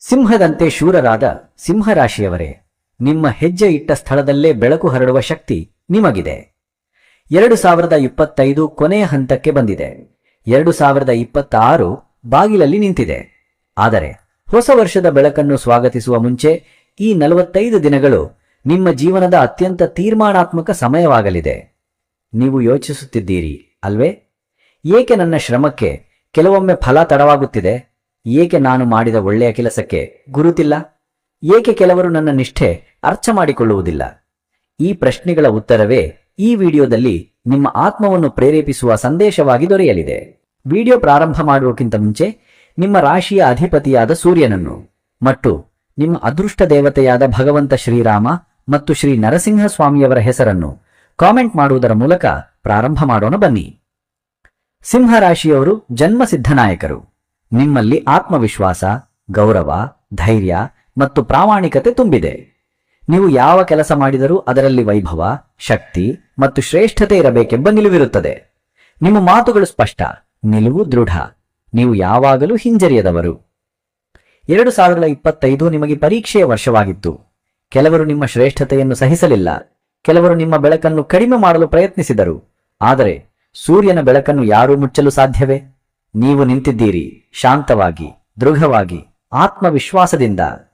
ಸಿಂಹದಂತೆ ಶೂರರಾದ ಸಿಂಹರಾಶಿಯವರೇ, ನಿಮ್ಮ ಹೆಜ್ಜೆ ಇಟ್ಟ ಸ್ಥಳದಲ್ಲೇ ಬೆಳಕು ಹರಡುವ ಶಕ್ತಿ ನಿಮಗಿದೆ. 2025 ಕೊನೆಯ ಹಂತಕ್ಕೆ ಬಂದಿದೆ. 2026 ಬಾಗಿಲಲ್ಲಿ ನಿಂತಿದೆ. ಆದರೆ ಹೊಸ ವರ್ಷದ ಬೆಳಕನ್ನು ಸ್ವಾಗತಿಸುವ ಮುಂಚೆ ಈ 45 ದಿನಗಳು ನಿಮ್ಮ ಜೀವನದ ಅತ್ಯಂತ ತೀರ್ಮಾನಾತ್ಮಕ ಸಮಯವಾಗಲಿದೆ. ನೀವು ಯೋಚಿಸುತ್ತಿದ್ದೀರಿ ಅಲ್ವೇ, ಏಕೆ ನನ್ನ ಶ್ರಮಕ್ಕೆ ಕೆಲವೊಮ್ಮೆ ಫಲ ತಡವಾಗುತ್ತಿದೆ? ಏಕೆ ನಾನು ಮಾಡಿದ ಒಳ್ಳೆಯ ಕೆಲಸಕ್ಕೆ ಗುರುತಿಲ್ಲ? ಏಕೆ ಕೆಲವರು ನನ್ನ ನಿಷ್ಠೆ ಅರ್ಥ ಮಾಡಿಕೊಳ್ಳುವುದಿಲ್ಲ? ಈ ಪ್ರಶ್ನೆಗಳ ಉತ್ತರವೇ ಈ ವಿಡಿಯೋದಲ್ಲಿ ನಿಮ್ಮ ಆತ್ಮವನ್ನು ಪ್ರೇರೇಪಿಸುವ ಸಂದೇಶವಾಗಿ ದೊರೆಯಲಿದೆ. ವಿಡಿಯೋ ಪ್ರಾರಂಭ ಮಾಡುವಕ್ಕಿಂತ ಮುಂಚೆ ನಿಮ್ಮ ರಾಶಿಯ ಅಧಿಪತಿಯಾದ ಸೂರ್ಯನನ್ನು ಮತ್ತು ನಿಮ್ಮ ಅದೃಷ್ಟ ದೇವತೆಯಾದ ಭಗವಂತ ಶ್ರೀರಾಮ ಮತ್ತು ಶ್ರೀ ನರಸಿಂಹ ಸ್ವಾಮಿಯವರ ಹೆಸರನ್ನು ಕಾಮೆಂಟ್ ಮಾಡುವುದರ ಮೂಲಕ ಪ್ರಾರಂಭ ಮಾಡೋಣ ಬನ್ನಿ. ಸಿಂಹರಾಶಿಯವರು ಜನ್ಮಸಿದ್ಧ ನಾಯಕರು. ನಿಮ್ಮಲ್ಲಿ ಆತ್ಮವಿಶ್ವಾಸ, ಗೌರವ, ಧೈರ್ಯ ಮತ್ತು ಪ್ರಾಮಾಣಿಕತೆ ತುಂಬಿದೆ. ನೀವು ಯಾವ ಕೆಲಸ ಮಾಡಿದರೂ ಅದರಲ್ಲಿ ವೈಭವ, ಶಕ್ತಿ ಮತ್ತು ಶ್ರೇಷ್ಠತೆ ಇರಬೇಕೆಂಬ ನಿಲುವಿರುತ್ತದೆ. ನಿಮ್ಮ ಮಾತುಗಳು ಸ್ಪಷ್ಟ, ನಿಲುವು ದೃಢ. ನೀವು ಯಾವಾಗಲೂ ಹಿಂಜರಿಯದವರು. 2025 ನಿಮಗೆ ಪರೀಕ್ಷೆಯ ವರ್ಷವಾಗಿತ್ತು. ಕೆಲವರು ನಿಮ್ಮ ಶ್ರೇಷ್ಠತೆಯನ್ನು ಸಹಿಸಲಿಲ್ಲ. ಕೆಲವರು ನಿಮ್ಮ ಬೆಳಕನ್ನು ಕಡಿಮೆ ಮಾಡಲು ಪ್ರಯತ್ನಿಸಿದರು. ಆದರೆ ಸೂರ್ಯನ ಬೆಳಕನ್ನು ಯಾರೂ ಮುಚ್ಚಲು ಸಾಧ್ಯವೇ? ನೀವು ನಿಂತಿದ್ದೀರಿ ಶಾಂತವಾಗಿ, ದೃಢವಾಗಿ, ಆತ್ಮವಿಶ್ವಾಸದಿಂದ.